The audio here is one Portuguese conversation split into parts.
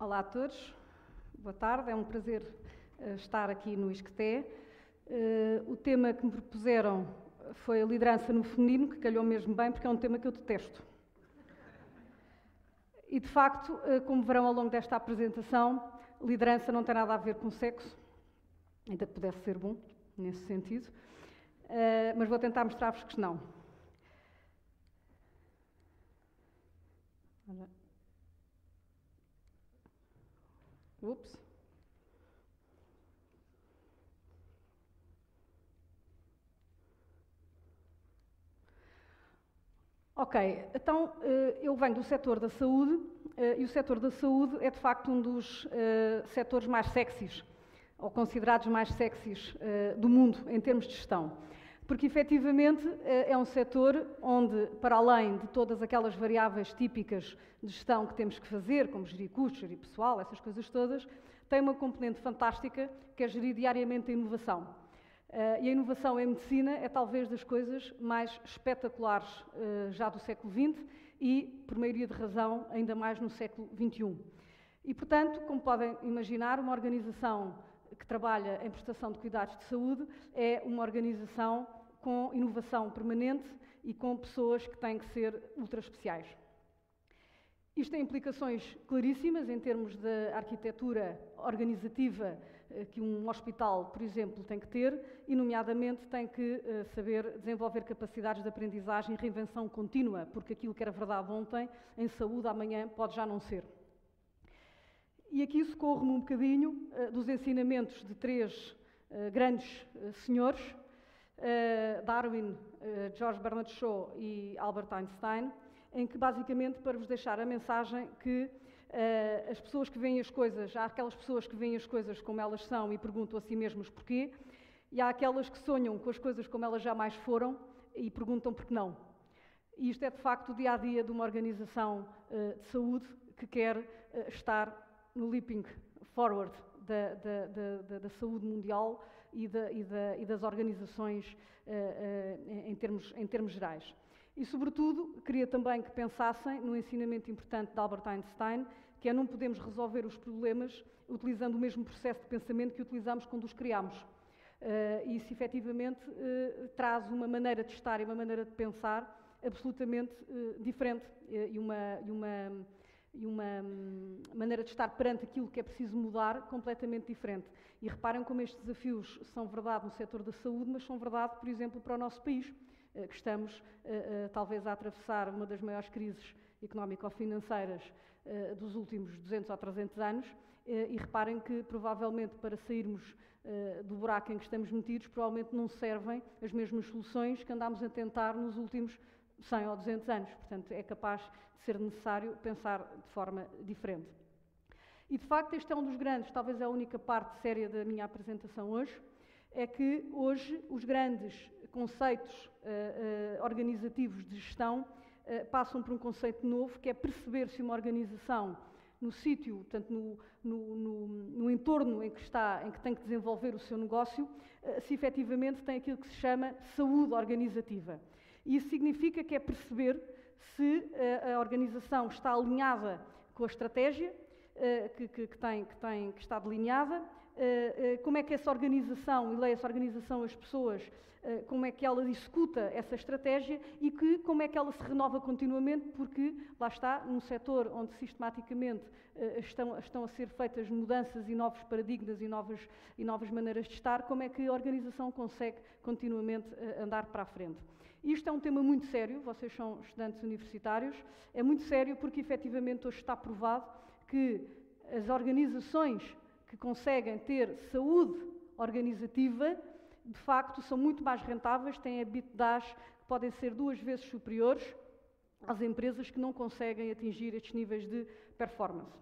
Olá a todos, boa tarde, é um prazer estar aqui no ISCTE. O tema que me propuseram foi a liderança no feminino, que calhou mesmo bem, porque é um tema que eu detesto. E, de facto, como verão ao longo desta apresentação, liderança não tem nada a ver com sexo, ainda que pudesse ser bom, nesse sentido, mas vou tentar mostrar-vos que não. Ups. Ok, então eu venho do setor da saúde e o setor da saúde é de facto um dos setores mais sexys, ou considerados mais sexys do mundo em termos de gestão. Porque efetivamente é um setor onde, para além de todas aquelas variáveis típicas de gestão que temos que fazer, como gerir custos, gerir pessoal, essas coisas todas, tem uma componente fantástica que é gerir diariamente a inovação. E a inovação em medicina é talvez das coisas mais espetaculares já do século XX e, por maioria de razão, ainda mais no século XXI. E, portanto, como podem imaginar, uma organização que trabalha em prestação de cuidados de saúde é uma organização com inovação permanente e com pessoas que têm que ser ultra especiais. Isto tem implicações claríssimas em termos da arquitetura organizativa que um hospital, por exemplo, tem que ter e, nomeadamente, tem que saber desenvolver capacidades de aprendizagem e reinvenção contínua, porque aquilo que era verdade ontem, em saúde, amanhã pode já não ser. E aqui socorro-me um bocadinho dos ensinamentos de três grandes senhores, Darwin, George Bernard Shaw e Albert Einstein, em que basicamente para vos deixar a mensagem que as pessoas que veem as coisas, há aquelas pessoas que veem as coisas como elas são e perguntam a si mesmas porquê, e há aquelas que sonham com as coisas como elas jamais foram e perguntam por que não. E isto é de facto o dia-a-dia de uma organização de saúde que quer estar no leaping forward da saúde mundial e das organizações em termos gerais. E, sobretudo, queria também que pensassem no ensinamento importante de Albert Einstein, que é não podemos resolver os problemas utilizando o mesmo processo de pensamento que utilizamos quando os criamos. E isso, efetivamente, traz uma maneira de estar e uma maneira de pensar absolutamente diferente e uma maneira de estar perante aquilo que é preciso mudar completamente diferente. E reparem como estes desafios são verdade no setor da saúde, mas são verdade, por exemplo, para o nosso país, que estamos talvez a atravessar uma das maiores crises económico-financeiras dos últimos 200 ou 300 anos, e reparem que provavelmente para sairmos do buraco em que estamos metidos, provavelmente não servem as mesmas soluções que andámos a tentar nos últimos 100 ou 200 anos. Portanto, é capaz de ser necessário pensar de forma diferente. E, de facto, este é um dos grandes, talvez a única parte séria da minha apresentação hoje, é que hoje os grandes conceitos organizativos de gestão passam por um conceito novo, que é perceber se uma organização, no sítio, portanto, no entorno em que está, em que tem que desenvolver o seu negócio, se efetivamente tem aquilo que se chama saúde organizativa. E isso significa que é perceber se a organização está alinhada com a estratégia que está delineada, como é que essa organização, e leia essa organização, as pessoas, como é que ela executa essa estratégia e como é que ela se renova continuamente, porque lá está, num setor onde sistematicamente estão a ser feitas mudanças e novos paradigmas e novas maneiras de estar, como é que a organização consegue continuamente andar para a frente. Isto é um tema muito sério, vocês são estudantes universitários, é muito sério porque efetivamente hoje está provado que as organizações que conseguem ter saúde organizativa, de facto, são muito mais rentáveis, têm EBITDAs que podem ser 2 vezes superiores às empresas que não conseguem atingir estes níveis de performance.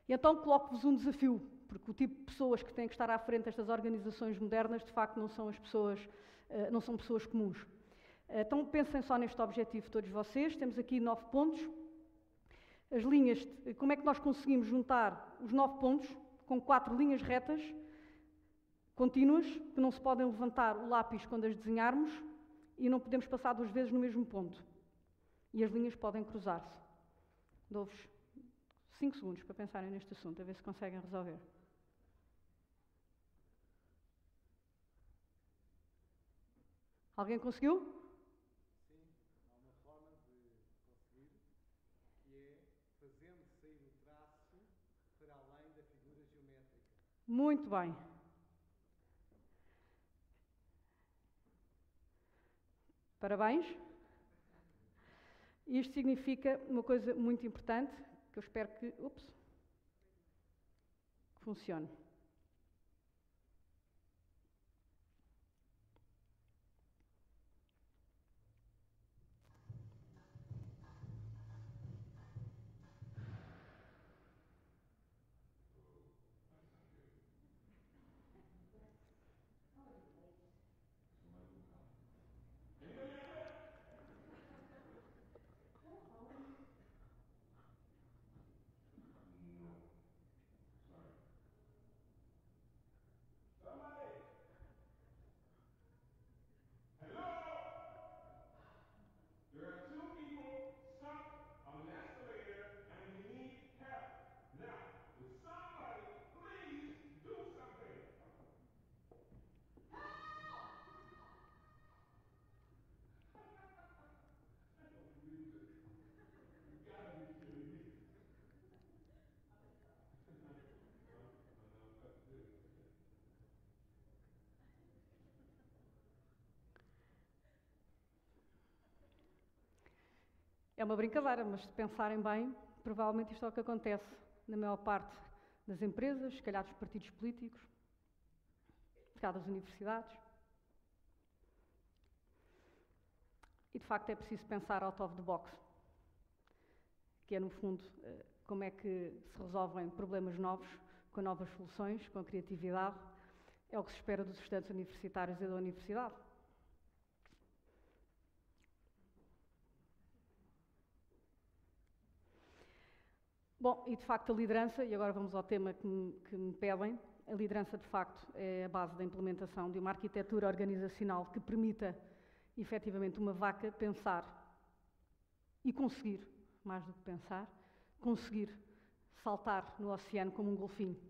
E então coloco-vos um desafio, porque o tipo de pessoas que têm que estar à frente destas organizações modernas, de facto, não são pessoas comuns. Então pensem só neste objetivo todos vocês, temos aqui 9 pontos. As linhas, como é que nós conseguimos juntar os 9 pontos com 4 linhas retas, contínuas, que não se podem levantar o lápis quando as desenharmos e não podemos passar 2 vezes no mesmo ponto. E as linhas podem cruzar-se. Dou-vos 5 segundos para pensarem neste assunto, a ver se conseguem resolver. Alguém conseguiu? Sim, há uma forma de conseguir, que é fazendo sair o traço para além da figura geométrica. Muito bem. Parabéns. Isto significa uma coisa muito importante, que eu espero que funcione. É uma brincadeira, mas se pensarem bem, provavelmente isto é o que acontece na maior parte das empresas, se calhar dos partidos políticos, se calhar das universidades. E de facto é preciso pensar out of the box, que é no fundo como é que se resolvem problemas novos, com novas soluções, com criatividade. É o que se espera dos estudantes universitários e da universidade. Bom, e de facto a liderança, e agora vamos ao tema que me pedem, a liderança de facto é a base da implementação de uma arquitetura organizacional que permita efetivamente uma vaca pensar e conseguir, mais do que pensar, conseguir saltar no oceano como um golfinho.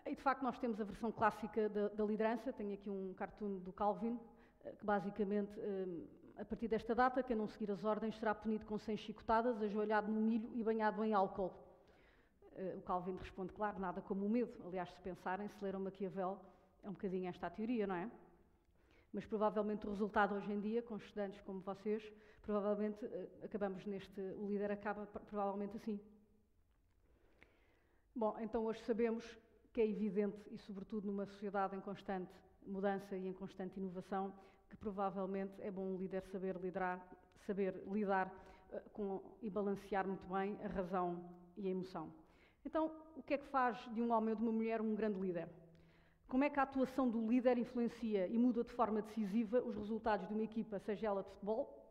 E de facto nós temos a versão clássica da liderança, tenho aqui um cartoon do Calvin, que basicamente, a partir desta data, quem não seguir as ordens será punido com 100 chicotadas, ajoelhado no milho e banhado em álcool. O Calvin responde, claro, nada como o medo. Aliás, se pensarem, se leram Maquiavel, é um bocadinho esta a teoria, não é? Mas provavelmente o resultado hoje em dia, com estudantes como vocês, provavelmente acabamos o líder acaba provavelmente assim. Bom, então hoje sabemos que é evidente, e sobretudo numa sociedade em constante mudança e em constante inovação, que provavelmente é bom um líder saber lidar e balancear muito bem a razão e a emoção. Então, o que é que faz de um homem ou de uma mulher um grande líder? Como é que a atuação do líder influencia e muda de forma decisiva os resultados de uma equipa, seja ela de futebol,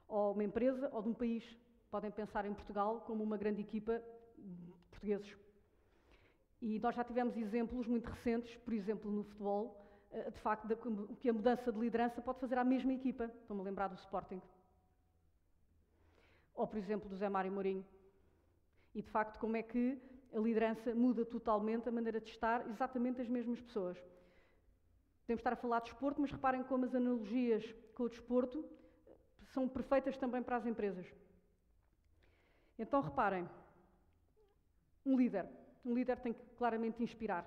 ou uma empresa, ou de um país? Podem pensar em Portugal como uma grande equipa de portugueses. E nós já tivemos exemplos muito recentes, por exemplo, no futebol, de facto, o que a mudança de liderança pode fazer à mesma equipa. Estou-me a lembrar do Sporting. Ou, por exemplo, do Zé Mário Mourinho. E, de facto, como é que a liderança muda totalmente a maneira de estar exatamente as mesmas pessoas. Podemos estar a falar de desporto, mas reparem como as analogias com o desporto são perfeitas também para as empresas. Então, reparem, um líder tem que claramente inspirar.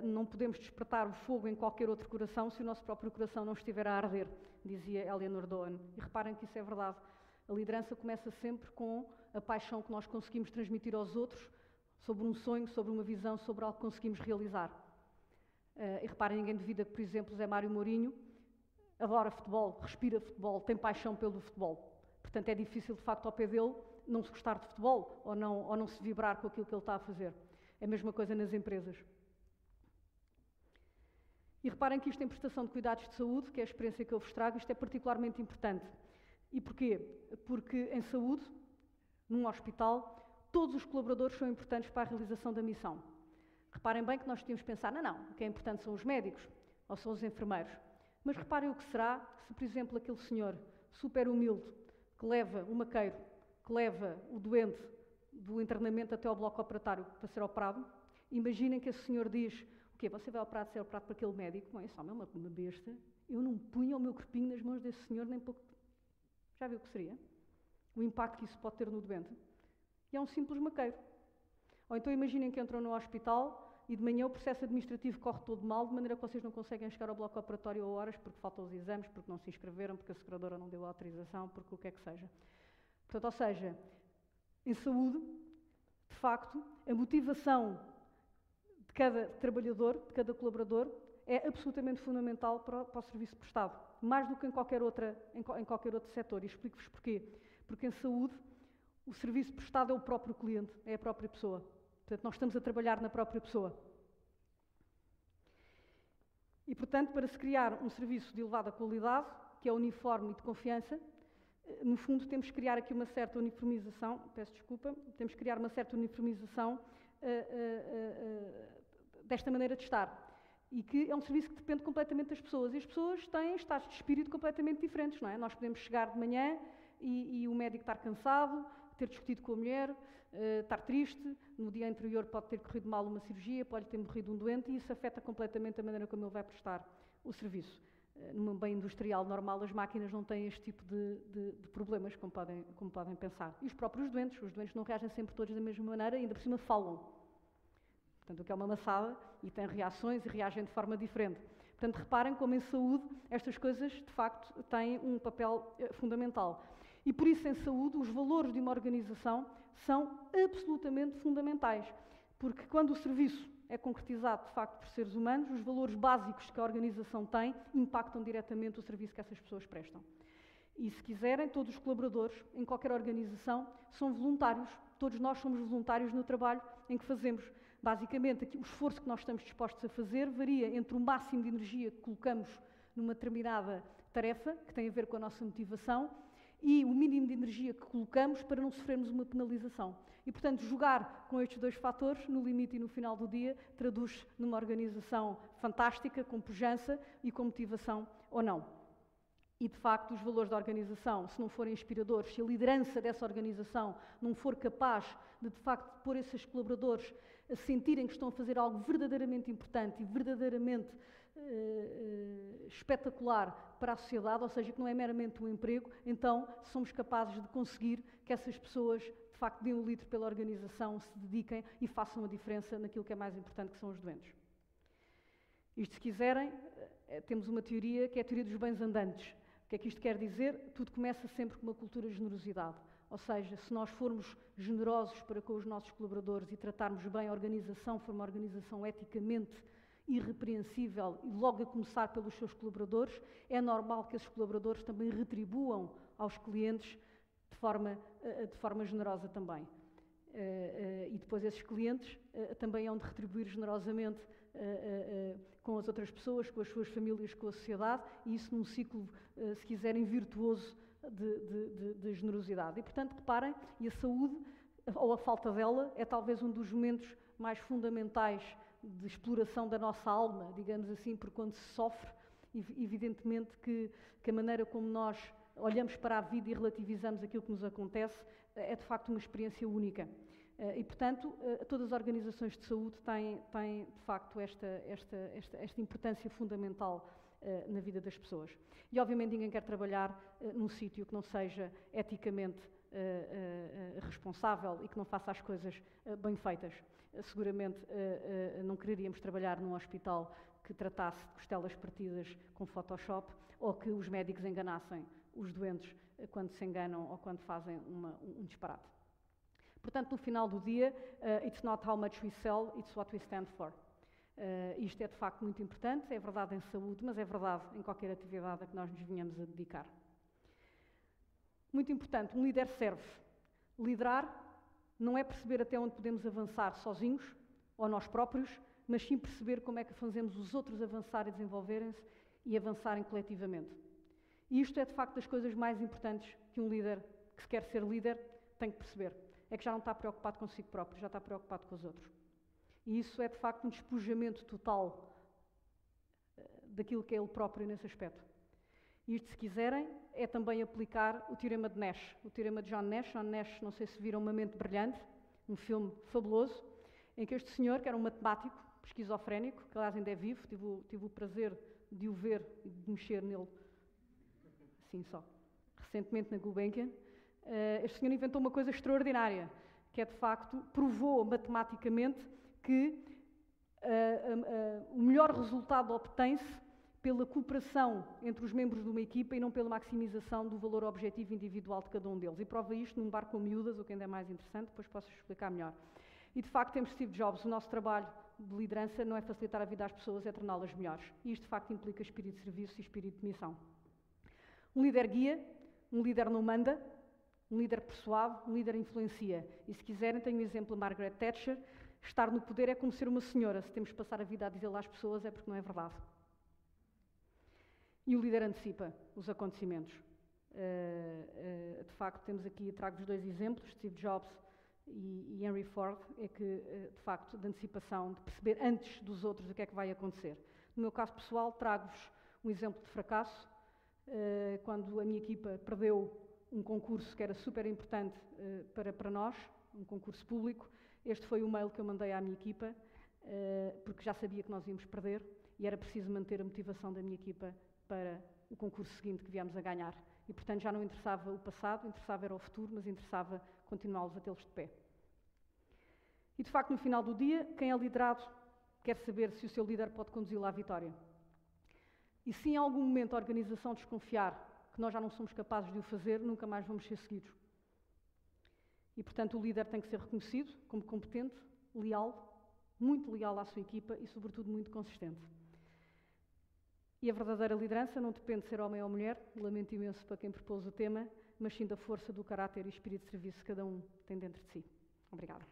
Não podemos despertar o fogo em qualquer outro coração se o nosso próprio coração não estiver a arder, dizia Eleanor Doan. E reparem que isso é verdade. A liderança começa sempre com a paixão que nós conseguimos transmitir aos outros sobre um sonho, sobre uma visão, sobre algo que conseguimos realizar. E reparem, ninguém duvida que, por exemplo, Zé Mário Mourinho adora futebol, respira futebol, tem paixão pelo futebol. Portanto, é difícil, de facto, ao pé dele não se gostar de futebol ou não se vibrar com aquilo que ele está a fazer. É a mesma coisa nas empresas. E reparem que isto em prestação de cuidados de saúde, que é a experiência que eu vos trago, isto é particularmente importante. E porquê? Porque em saúde, num hospital, todos os colaboradores são importantes para a realização da missão. Reparem bem que nós tínhamos de pensar, não, o que é importante são os médicos ou são os enfermeiros. Mas reparem o que será se, por exemplo, aquele senhor super humilde que leva o maqueiro que leva o doente do internamento até ao bloco operatório para ser operado. Imaginem que esse senhor diz: o quê? Você vai operar de ser operado por aquele médico? Bom, esse homem é uma besta. Eu não punha o meu corpinho nas mãos desse senhor nem pouco. Já viu o que seria? O impacto que isso pode ter no doente. E é um simples maqueiro. Ou então imaginem que entram no hospital e de manhã o processo administrativo corre todo mal, de maneira que vocês não conseguem chegar ao bloco operatório a horas, porque faltam os exames, porque não se inscreveram, porque a seguradora não deu a autorização, porque o que é que seja. Portanto, ou seja, em saúde, de facto, a motivação de cada trabalhador, de cada colaborador, é absolutamente fundamental para o serviço prestado, mais do que em qualquer outro setor. E explico-vos porquê. Porque em saúde, o serviço prestado é o próprio cliente, é a própria pessoa. Portanto, nós estamos a trabalhar na própria pessoa. E, portanto, para se criar um serviço de elevada qualidade, que é uniforme e de confiança, no fundo temos que criar aqui uma certa uniformização, peço desculpa, temos que criar uma certa uniformização desta maneira de estar. E que é um serviço que depende completamente das pessoas. E as pessoas têm estados de espírito completamente diferentes, não é? Nós podemos chegar de manhã e o médico estar cansado, ter discutido com a mulher, estar triste, no dia anterior pode ter corrido mal uma cirurgia, pode ter morrido um doente e isso afeta completamente a maneira como ele vai prestar o serviço. Num bem industrial normal, as máquinas não têm este tipo de problemas, como podem pensar. E os próprios doentes não reagem sempre todos da mesma maneira e ainda por cima falam. Portanto, o que é uma maçada e tem reações e reagem de forma diferente. Portanto, reparem como em saúde estas coisas, de facto, têm um papel fundamental. E por isso, em saúde, os valores de uma organização são absolutamente fundamentais. Porque quando o serviço é concretizado, de facto, por seres humanos, os valores básicos que a organização tem impactam diretamente o serviço que essas pessoas prestam. E, se quiserem, todos os colaboradores, em qualquer organização, são voluntários. Todos nós somos voluntários no trabalho em que fazemos. Basicamente, o esforço que nós estamos dispostos a fazer varia entre o máximo de energia que colocamos numa determinada tarefa, que tem a ver com a nossa motivação, e o mínimo de energia que colocamos para não sofrermos uma penalização. E, portanto, jogar com estes dois fatores, no limite e no final do dia, traduz numa organização fantástica, com pujança e com motivação ou não. E, de facto, os valores da organização, se não forem inspiradores, se a liderança dessa organização não for capaz de facto, pôr esses colaboradores a sentirem que estão a fazer algo verdadeiramente importante e verdadeiramente espetacular para a sociedade, ou seja, que não é meramente um emprego, então somos capazes de conseguir que essas pessoas, de facto, deem o litro pela organização, se dediquem e façam a diferença naquilo que é mais importante, que são os doentes. Isto, se quiserem, temos uma teoria que é a teoria dos bens andantes. O que é que isto quer dizer? Tudo começa sempre com uma cultura de generosidade. Ou seja, se nós formos generosos para com os nossos colaboradores e tratarmos bem a organização, for uma organização eticamente irrepreensível e logo a começar pelos seus colaboradores, é normal que esses colaboradores também retribuam aos clientes de forma generosa também. E depois esses clientes também hão de retribuir generosamente com as outras pessoas, com as suas famílias, com a sociedade, e isso num ciclo, se quiserem, virtuoso de generosidade. E, portanto, reparem, e a saúde, ou a falta dela, é talvez um dos momentos mais fundamentais de exploração da nossa alma, digamos assim, porque quando se sofre, evidentemente que a maneira como nós olhamos para a vida e relativizamos aquilo que nos acontece é, de facto, uma experiência única. E, portanto, todas as organizações de saúde têm de facto, esta importância fundamental na vida das pessoas. E, obviamente, ninguém quer trabalhar num sítio que não seja eticamente responsável e que não faça as coisas bem feitas. Seguramente não quereríamos trabalhar num hospital que tratasse de costelas partidas com Photoshop ou que os médicos enganassem os doentes quando se enganam ou quando fazem um disparate. Portanto, no final do dia, it's not how much we sell, it's what we stand for. Isto é de facto muito importante, é verdade em saúde, mas é verdade em qualquer atividade a que nós nos venhamos a dedicar. Muito importante, um líder serve. Liderar não é perceber até onde podemos avançar sozinhos, ou nós próprios, mas sim perceber como é que fazemos os outros avançar e desenvolverem-se e avançarem coletivamente. E isto é de facto das coisas mais importantes que um líder, que se quer ser líder, tem que perceber. É que já não está preocupado consigo próprio, já está preocupado com os outros. E isso é de facto um despojamento total daquilo que é ele próprio nesse aspecto. Isto, se quiserem, é também aplicar o teorema de Nash, o teorema de John Nash. John Nash, não sei se viram Uma Mente Brilhante, um filme fabuloso, em que este senhor, que era um matemático esquizofrénico, que aliás ainda é vivo, tive o prazer de o ver e de mexer nele, assim só, recentemente na Gulbenkian, este senhor inventou uma coisa extraordinária, que é, de facto, provou matematicamente que o melhor resultado obtém-se pela cooperação entre os membros de uma equipa e não pela maximização do valor objetivo individual de cada um deles. E prova isto num bar com miúdas, o que ainda é mais interessante, depois posso explicar melhor. E, de facto, temos Steve Jobs. O nosso trabalho de liderança não é facilitar a vida às pessoas, é torná-las melhores. E isto, de facto, implica espírito de serviço e espírito de missão. Um líder guia, um líder não manda, um líder persuade, um líder influencia. E, se quiserem, tenho um exemplo de Margaret Thatcher. Estar no poder é como ser uma senhora. Se temos que passar a vida a dizer lá às pessoas, é porque não é verdade. E o líder antecipa os acontecimentos. De facto, temos aqui, trago-vos 2 exemplos, Steve Jobs e Henry Ford, é que, de facto, de antecipação, de perceber antes dos outros o que é que vai acontecer. No meu caso pessoal, trago-vos um exemplo de fracasso, quando a minha equipa perdeu um concurso que era super importante para nós, um concurso público. Este foi o mail que eu mandei à minha equipa, porque já sabia que nós íamos perder e era preciso manter a motivação da minha equipa para o concurso seguinte que viemos a ganhar. E, portanto, já não interessava o passado, interessava era o futuro, mas interessava continuá-los a tê-los de pé. E, de facto, no final do dia, quem é liderado quer saber se o seu líder pode conduzi-lo à vitória. E se em algum momento a organização desconfiar que nós já não somos capazes de o fazer, nunca mais vamos ser seguidos. E, portanto, o líder tem que ser reconhecido como competente, leal, muito leal à sua equipa e, sobretudo, muito consistente. E a verdadeira liderança não depende de ser homem ou mulher, lamento imenso para quem propôs o tema, mas sim da força do caráter e espírito de serviço que cada um tem dentro de si. Obrigada.